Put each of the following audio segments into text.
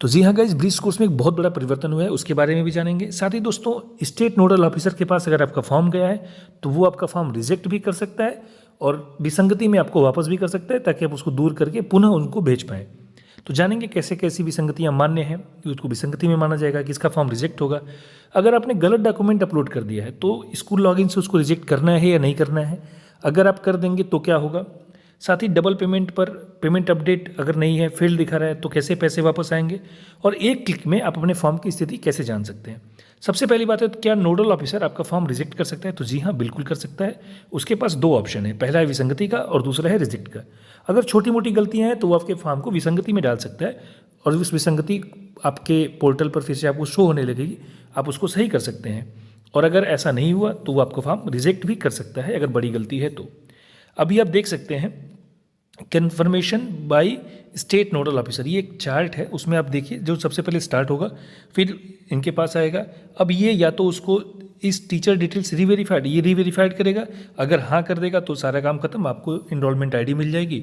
तो जी हाँ guys, bridge course में एक बहुत बड़ा परिवर्तन हुआ है, उसके बारे में भी जानेंगे। साथ ही दोस्तों, स्टेट नोडल ऑफिसर के पास अगर आपका फॉर्म गया है तो वो आपका फॉर्म रिजेक्ट भी कर सकता है और विसंगति में आपको वापस भी कर सकता है, ताकि आप उसको दूर करके पुनः उनको भेज पाएँ। तो जानेंगे कैसे कैसी विसंगतियाँ मान्य हैं, कि उसको विसंगति में माना जाएगा, किसका फॉर्म रिजेक्ट होगा। अगर आपने गलत डॉक्यूमेंट अपलोड कर दिया है तो स्कूल लॉगिन से उसको रिजेक्ट करना है या नहीं करना है, अगर आप कर देंगे तो क्या होगा। साथ ही डबल पेमेंट पर पेमेंट अपडेट अगर नहीं है, फेल दिखा रहा है, तो कैसे पैसे वापस आएंगे, और एक क्लिक में आप अपने फॉर्म की स्थिति कैसे जान सकते हैं। सबसे पहली बात है, तो क्या नोडल ऑफिसर आपका फॉर्म रिजेक्ट कर सकता है? तो जी हाँ, बिल्कुल कर सकता है। उसके पास दो ऑप्शन है, पहला है विसंगति का और दूसरा है रिजेक्ट का। अगर छोटी मोटी गलतियां हैं तो वो आपके फॉर्म को विसंगति में डाल सकता है और उस विसंगति आपके पोर्टल पर फिर से आपको शो होने लगेगी, आप उसको सही कर सकते हैं। और अगर ऐसा नहीं हुआ तो वो आपको फॉर्म रिजेक्ट भी कर सकता है, अगर बड़ी गलती है तो। अभी आप देख सकते हैं conformation by state nodal officer, ये एक चार्ट है, उसमें आप देखिए जो सबसे पहले स्टार्ट होगा फिर इनके पास आएगा। अब ये या तो उसको इस टीचर डिटेल्स रीवेरीफाइड, ये रीवेरीफाइड करेगा, अगर हाँ कर देगा तो सारा काम खत्म, आपको इनरोलमेंट आईडी मिल जाएगी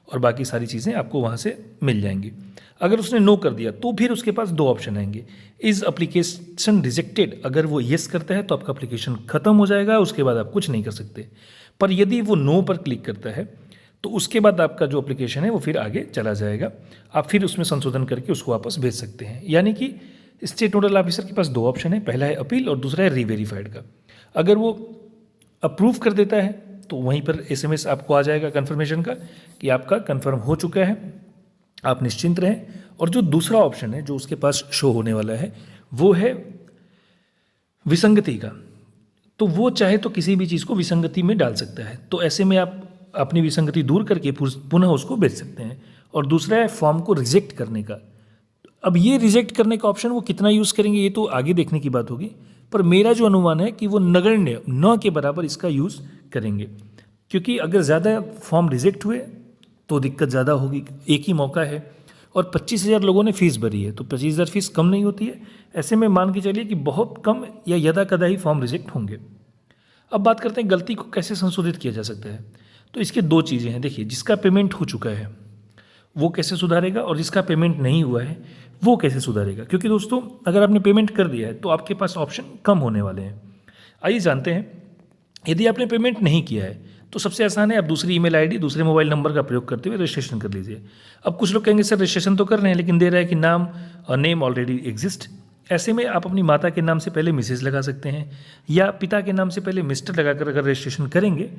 और बाकी सारी चीज़ें आपको वहाँ से मिल जाएंगी। अगर उसने नो कर दिया तो फिर उसके पास दो ऑप्शन आएंगे, इज़ अप्लीकेशन रिजेक्टेड, अगर वो येस करता है तो आपका अप्लीकेशन खत्म हो जाएगा, उसके बाद आप कुछ नहीं कर सकते। पर यदि वो नो पर क्लिक करता है तो उसके बाद आपका जो एप्लीकेशन है वो फिर आगे चला जाएगा, आप फिर उसमें संशोधन करके उसको वापस भेज सकते हैं। यानी कि स्टेट नोडल ऑफिसर के पास दो ऑप्शन है, पहला है अपील और दूसरा है रीवेरीफाइड का। अगर वो अप्रूव कर देता है तो वहीं पर एसएमएस आपको आ जाएगा कन्फर्मेशन का कि आपका कन्फर्म हो चुका है, आप निश्चिंत रहें। और जो दूसरा ऑप्शन है जो उसके पास शो होने वाला है वो है विसंगति का, तो वो चाहे तो किसी भी चीज़ को विसंगति में डाल सकता है, तो ऐसे में आप अपनी विसंगति दूर करके पुनः उसको भेज सकते हैं। और दूसरा है फॉर्म को रिजेक्ट करने का। अब ये रिजेक्ट करने का ऑप्शन वो कितना यूज़ करेंगे ये तो आगे देखने की बात होगी, पर मेरा जो अनुमान है कि वो नगण्य न के बराबर इसका यूज़ करेंगे, क्योंकि अगर ज़्यादा फॉर्म रिजेक्ट हुए तो दिक्कत ज़्यादा होगी। एक ही मौका है और 25,000 लोगों ने फीस भरी है, तो 25,000 फीस कम नहीं होती है। ऐसे में मान के चलिए कि बहुत कम या यदा कदा ही फॉर्म रिजेक्ट होंगे। अब बात करते हैं गलती को कैसे संशोधित किया जा सकता है। तो इसके दो चीज़ें हैं, देखिए, जिसका पेमेंट हो चुका है वो कैसे सुधारेगा और जिसका पेमेंट नहीं हुआ है वो कैसे सुधारेगा। क्योंकि दोस्तों, अगर आपने पेमेंट कर दिया है तो आपके पास ऑप्शन कम होने वाले हैं। आइए जानते हैं, यदि आपने पेमेंट नहीं किया है तो सबसे आसान है, आप दूसरी ईमेल आईडी, दूसरे मोबाइल नंबर का प्रयोग करते हुए रजिस्ट्रेशन कर लीजिए। अब कुछ लोग कहेंगे सर रजिस्ट्रेशन तो कर रहे हैं लेकिन दे रहा है कि नाम और नेम ऑलरेडी एग्जिस्ट। ऐसे में आप अपनी माता के नाम से पहले मिसेज लगा सकते हैं या पिता के नाम से पहले मिस्टर लगाकर अगर रजिस्ट्रेशन करेंगे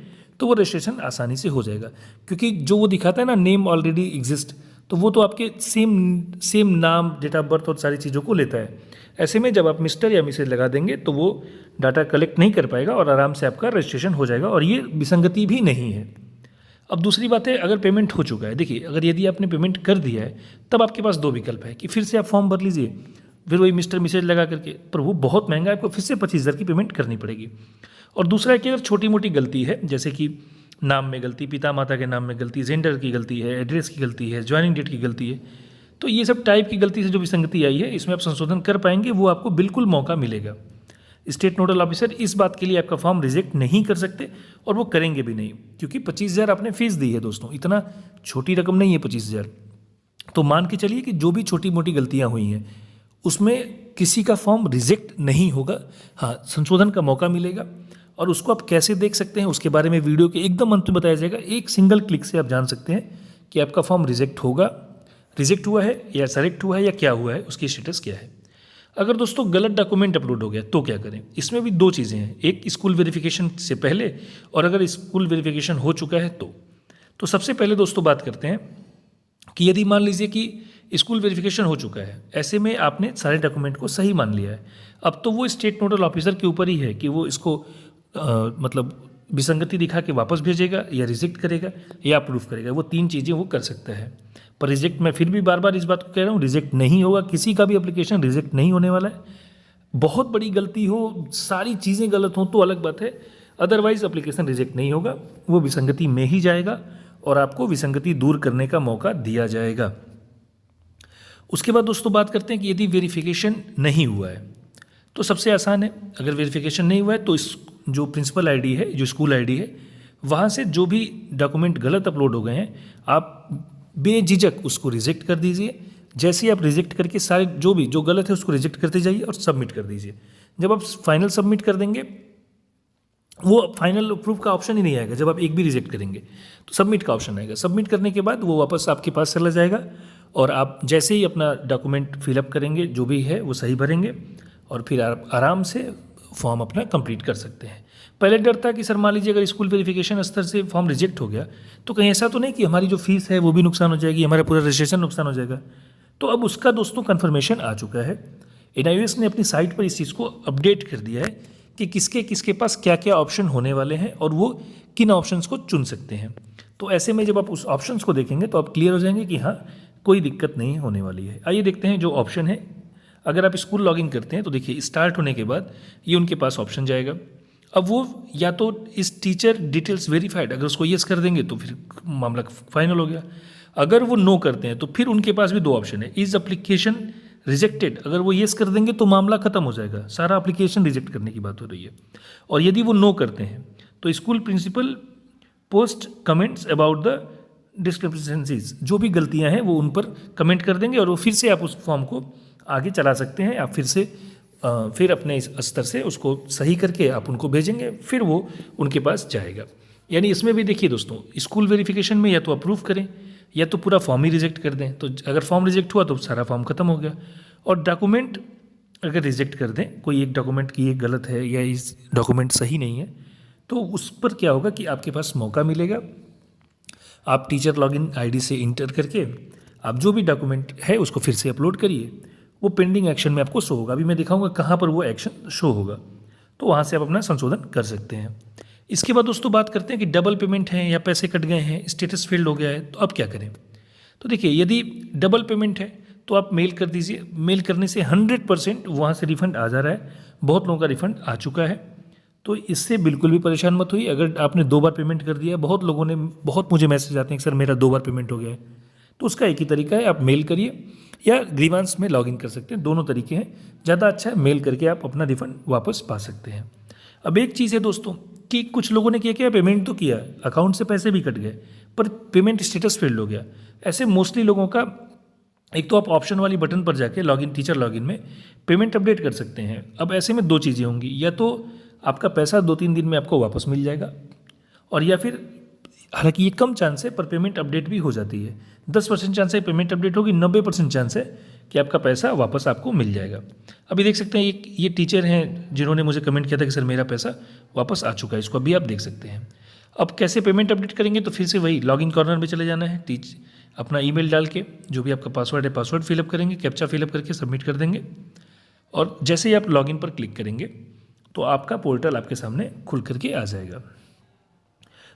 तो वो रजिस्ट्रेशन आसानी से हो जाएगा। क्योंकि जो वो दिखाता है ना, नेम ऑलरेडी एग्जिस्ट, तो वो तो आपके सेम नाम, डेट ऑफ बर्थ और सारी चीज़ों को लेता है। ऐसे में जब आप मिस्टर या मिसेज लगा देंगे तो वो डाटा कलेक्ट नहीं कर पाएगा और आराम से आपका रजिस्ट्रेशन हो जाएगा, और ये विसंगति भी नहीं है। अब दूसरी बात है, अगर पेमेंट हो चुका है, देखिए, अगर यदि आपने पेमेंट कर दिया है तब आपके पास दो विकल्प है कि फिर से आप फॉर्म भर लीजिए, फिर वही मिस्टर मिसेज लगा करके, पर वो बहुत महंगा है, आपको फिर से 25,000 की पेमेंट करनी पड़ेगी। और दूसरा है कि अगर छोटी मोटी गलती है, जैसे कि नाम में गलती, पिता माता के नाम में गलती, जेंडर की गलती है, एड्रेस की गलती है, ज्वाइनिंग डेट की गलती है, तो ये सब टाइप की गलती से जो विसंगति आई है इसमें आप संशोधन कर पाएंगे, वो आपको बिल्कुल मौका मिलेगा। स्टेट नोडल ऑफिसर इस बात के लिए आपका फॉर्म रिजेक्ट नहीं कर सकते और वो करेंगे भी नहीं, क्योंकि 25,000 आपने फीस दी है दोस्तों, इतना छोटी रकम नहीं है 25,000। तो मान के चलिए कि जो भी छोटी मोटी गलतियाँ हुई हैं उसमें किसी का फॉर्म रिजेक्ट नहीं होगा, हाँ, संशोधन का मौका मिलेगा। और उसको आप कैसे देख सकते हैं उसके बारे में वीडियो के एकदम अंत में बताया जाएगा। एक सिंगल क्लिक से आप जान सकते हैं कि आपका फॉर्म रिजेक्ट हुआ है या सेलेक्ट हुआ है या क्या हुआ है, उसकी स्टेटस क्या है। अगर दोस्तों गलत डॉक्यूमेंट अपलोड हो गया तो क्या करें, इसमें भी दो चीज़ें हैं, एक स्कूल वेरिफिकेशन से पहले और अगर स्कूल वेरिफिकेशन हो चुका है तो सबसे पहले दोस्तों बात करते हैं कि यदि मान लीजिए कि स्कूल वेरिफिकेशन हो चुका है, ऐसे में आपने सारे डॉक्यूमेंट को सही मान लिया है, अब तो वो स्टेट नोडल ऑफिसर के ऊपर ही है कि वो इसको मतलब विसंगति दिखा के वापस भेजेगा या रिजेक्ट करेगा या अप्रूव करेगा, वो तीन चीज़ें वो कर सकता है। पर रिजेक्ट, मैं फिर भी बार बार इस बात को कह रहा हूँ, रिजेक्ट नहीं होगा, किसी का भी एप्लीकेशन रिजेक्ट नहीं होने वाला है। बहुत बड़ी गलती हो, सारी चीज़ें गलत हों तो अलग बात है, अदरवाइज एप्लीकेशन रिजेक्ट नहीं होगा, वो विसंगति में ही जाएगा और आपको विसंगति दूर करने का मौका दिया जाएगा। उसके बाद दोस्तों बात करते हैं कि यदि वेरिफिकेशन नहीं हुआ है तो सबसे आसान है, अगर वेरिफिकेशन नहीं हुआ है तो इस जो प्रिंसिपल आईडी है, जो स्कूल आईडी है, वहाँ से जो भी डॉक्यूमेंट गलत अपलोड हो गए हैं आप बेझिझक उसको रिजेक्ट कर दीजिए। जैसे ही आप रिजेक्ट करके सारे जो गलत है उसको रिजेक्ट करते जाइए और सबमिट कर दीजिए। जब आप फाइनल सबमिट कर देंगे, वो फाइनल अप्रूव का ऑप्शन ही नहीं आएगा। जब आप एक भी रिजेक्ट करेंगे तो सबमिट का ऑप्शन आएगा। सबमिट करने के बाद वो वापस आपके पास चला जाएगा और आप जैसे ही अपना डॉक्यूमेंट फिलअप करेंगे, जो भी है वो सही भरेंगे और फिर आप आराम से फॉर्म अपना कंप्लीट कर सकते हैं। पहले डर था कि सर मान लीजिए अगर स्कूल वेरिफिकेशन स्तर से फॉर्म रिजेक्ट हो गया तो कहीं ऐसा तो नहीं कि हमारी जो फीस है वो भी नुकसान हो जाएगी, हमारा पूरा रजिस्ट्रेशन नुकसान हो जाएगा। तो अब उसका दोस्तों कन्फर्मेशन आ चुका है। NIOS ने अपनी साइट पर इस चीज़ को अपडेट कर दिया है कि किसके किसके पास क्या क्या ऑप्शन होने वाले हैं और वो किन ऑप्शंस को चुन सकते हैं। तो ऐसे में जब आप उस ऑप्शंस को देखेंगे तो आप क्लियर हो जाएंगे कि हाँ, कोई दिक्कत नहीं होने वाली है। आइए देखते हैं जो ऑप्शन है। अगर आप स्कूल लॉगिन करते हैं तो देखिए स्टार्ट होने के बाद ये उनके पास ऑप्शन जाएगा। अब वो या तो इस टीचर डिटेल्स वेरीफाइड, अगर उसको येस कर देंगे तो फिर मामला फाइनल हो गया। अगर वो नो करते हैं तो फिर उनके पास भी दो ऑप्शन है, इज एप्लीकेशन रिजेक्टेड। अगर वो येस कर देंगे तो मामला खत्म हो जाएगा, सारा एप्लीकेशन रिजेक्ट करने की बात हो रही है। और यदि वो नो करते हैं तो school principal post comments about the discrepancies, जो भी गलतियां हैं वो उन पर कमेंट कर देंगे और वो फिर से आप उस फॉर्म को आगे चला सकते हैं। आप फिर अपने इस स्तर से उसको सही करके आप उनको भेजेंगे, फिर वो उनके पास जाएगा। यानी इसमें भी देखिए दोस्तों, स्कूल वेरिफिकेशन में या तो अप्रूव करें या तो पूरा फॉर्म ही रिजेक्ट कर दें। तो अगर फॉर्म रिजेक्ट हुआ तो सारा फॉर्म खत्म हो गया। और डॉक्यूमेंट अगर रिजेक्ट कर दें, कोई एक डॉक्यूमेंट की ये गलत है या इस डॉक्यूमेंट सही नहीं है, तो उस पर क्या होगा कि आपके पास मौका मिलेगा। आप टीचर लॉगिन आईडी से इंटर करके आप जो भी डॉक्यूमेंट है उसको फिर से अपलोड करिए। वो पेंडिंग एक्शन में आपको शो होगा। अभी मैं दिखाऊंगा कहाँ पर वो एक्शन शो होगा, तो वहाँ से आप अपना संशोधन कर सकते हैं। इसके बाद दोस्तों बात करते हैं कि डबल पेमेंट है या पैसे कट गए हैं, स्टेटस फील्ड हो गया है, तो अब क्या करें। तो देखिए, यदि डबल पेमेंट है तो आप मेल कर दीजिए। मेल करने से 100% वहाँ से रिफंड आ जा रहा है। बहुत लोगों का रिफंड आ चुका है, तो इससे बिल्कुल भी परेशान मत हुई। अगर आपने 2 बार पेमेंट कर दिया, बहुत लोगों ने बहुत मुझे मैसेज आते हैं कि सर मेरा 2 बार पेमेंट हो गया है, तो उसका एक ही तरीका है, आप मेल करिए या ग्रीवांस में लॉगिन कर सकते हैं। दोनों तरीके हैं, ज़्यादा अच्छा है मेल करके आप अपना रिफंड वापस पा सकते हैं। अब एक चीज़ है दोस्तों कि कुछ लोगों ने किया पेमेंट तो किया, अकाउंट से पैसे भी कट गए, पर पेमेंट स्टेटस फेल्ड हो गया। ऐसे मोस्टली लोगों का, एक तो आप ऑप्शन वाली बटन पर जाके लॉगिन, टीचर लॉगिन में पेमेंट अपडेट कर सकते हैं। अब ऐसे में 2 चीज़ें होंगी, या तो आपका पैसा 2-3 दिन में आपको वापस मिल जाएगा, और या फिर, हालांकि ये कम चांस है, पर पेमेंट अपडेट भी हो जाती है। 10% चांस है पेमेंट अपडेट होगी, 90% चांस है कि आपका पैसा वापस आपको मिल जाएगा। अभी देख सकते हैं ये टीचर हैं जिन्होंने मुझे कमेंट किया था कि सर मेरा पैसा वापस आ चुका है, इसको अभी आप देख सकते हैं। अब कैसे पेमेंट अपडेट करेंगे, तो फिर से वही लॉगिन कॉर्नर में चले जाना है। अपना ईमेल डाल के जो भी आपका पासवर्ड है, पासवर्ड फिलअप करेंगे, कैप्चा फिलअप करके सबमिट कर देंगे, और जैसे ही आप लॉगिन पर क्लिक करेंगे तो आपका पोर्टल आपके सामने खुल करके आ जाएगा।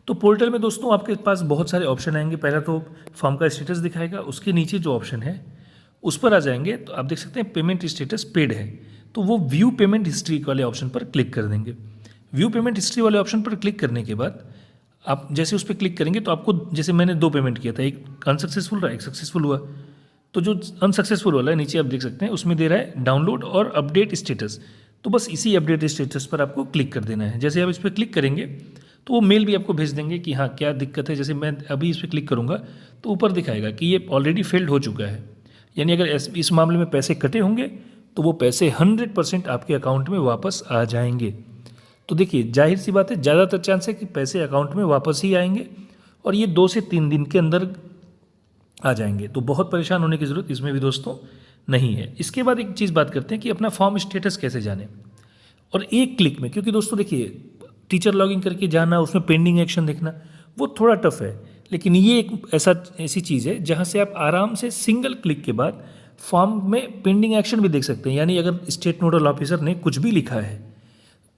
तो पोर्टल में दोस्तों आपके पास बहुत सारे ऑप्शन आएंगे। पहला तो फॉर्म का स्टेटस दिखाएगा, उसके नीचे जो ऑप्शन है उस पर आ जाएंगे तो आप देख सकते हैं पेमेंट स्टेटस पेड है, तो वो व्यू पेमेंट हिस्ट्री वाले ऑप्शन पर क्लिक कर देंगे। व्यू पेमेंट हिस्ट्री वाले ऑप्शन पर क्लिक करने के बाद आप जैसे उस पर क्लिक करेंगे तो आपको, जैसे मैंने 2 पेमेंट किया था, एक अनसक्सेसफुल रहा, एक सक्सेसफुल हुआ, तो जो अनसक्सेसफुल वाला है नीचे आप देख सकते हैं उसमें दे रहा है डाउनलोड और अपडेट स्टेटस। तो बस इसी अपडेट स्टेटस पर आपको क्लिक कर देना है। जैसे आप इस पर क्लिक करेंगे तो वो मेल भी आपको भेज देंगे कि हाँ क्या दिक्कत है। जैसे मैं अभी इस पर क्लिक करूँगा तो ऊपर दिखाएगा कि ये ऑलरेडी फेल्ड हो चुका है, यानी अगर इस मामले में पैसे कटे होंगे तो वो पैसे 100% आपके अकाउंट में वापस आ जाएंगे। तो देखिए, जाहिर सी बात है, ज़्यादातर चांस है कि पैसे अकाउंट में वापस ही आएंगे, और ये 2 से 3 दिन के अंदर आ जाएंगे। तो बहुत परेशान होने की ज़रूरत इसमें भी दोस्तों नहीं है। इसके बाद एक चीज़ बात करते हैं कि अपना फॉर्म स्टेटस कैसे जाने, और एक क्लिक में, क्योंकि दोस्तों देखिए टीचर लॉगिन करके जाना, उसमें पेंडिंग एक्शन देखना, वो थोड़ा टफ है, लेकिन ये एक ऐसी चीज़ है जहाँ से आप आराम से सिंगल क्लिक के बाद फॉर्म में पेंडिंग एक्शन भी देख सकते हैं। यानी अगर स्टेट नोडल ऑफिसर ने कुछ भी लिखा है,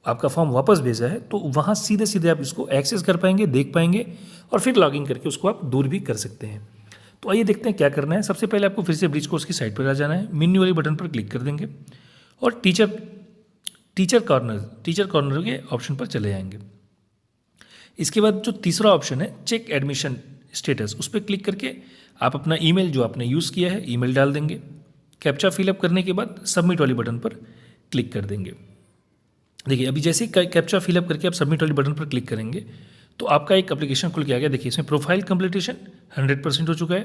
आपका फॉर्म वापस भेजा है, तो वहाँ सीधे सीधे आप इसको एक्सेस कर पाएंगे, देख पाएंगे, और फिर लॉगिन करके उसको आप दूर भी कर सकते हैं। तो आइए देखते हैं क्या करना है। सबसे पहले आपको फिर से ब्रिज कोर्स की साइट पर आ जाना है, मेन्यू वाली बटन पर क्लिक कर देंगे और टीचर कॉर्नर के ऑप्शन पर चले जाएंगे। इसके बाद जो तीसरा ऑप्शन है चेक एडमिशन स्टेटस, उस पर क्लिक करके आप अपना ईमेल जो आपने यूज़ किया है ईमेल डाल देंगे। कैप्चा फिलअप करने के बाद सबमिट वाली बटन पर क्लिक कर देंगे। देखिए, अभी जैसे ही कैप्चा फिलअप करके आप सबमिट वाली बटन पर क्लिक करेंगे तो आपका एक एप्लीकेशन खुल के आ गया। देखिए, इसमें प्रोफाइल कंप्लीटेशन 100% हो चुका है,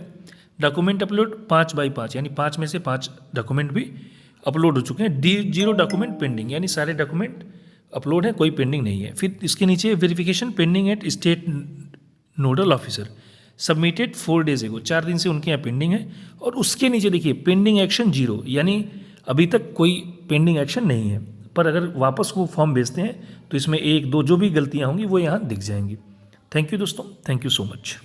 डॉक्यूमेंट अपलोड 5/5 यानी 5 में से 5 डॉक्यूमेंट भी अपलोड हो चुके हैं। 0 डॉक्यूमेंट पेंडिंग यानी सारे डॉक्यूमेंट अपलोड है, कोई पेंडिंग नहीं है। फिर इसके नीचे verification pending at state nodal officer submitted 4 days एगो, 4 दिन से उनके यहाँ पेंडिंग है। और उसके नीचे देखिए पेंडिंग एक्शन 0 यानी अभी तक कोई पेंडिंग एक्शन नहीं है। पर अगर वापस वो फॉर्म भेजते हैं तो इसमें 1-2 जो भी गलतियाँ होंगी वो यहाँ दिख जाएंगी। थैंक यू दोस्तों, थैंक यू सो मच।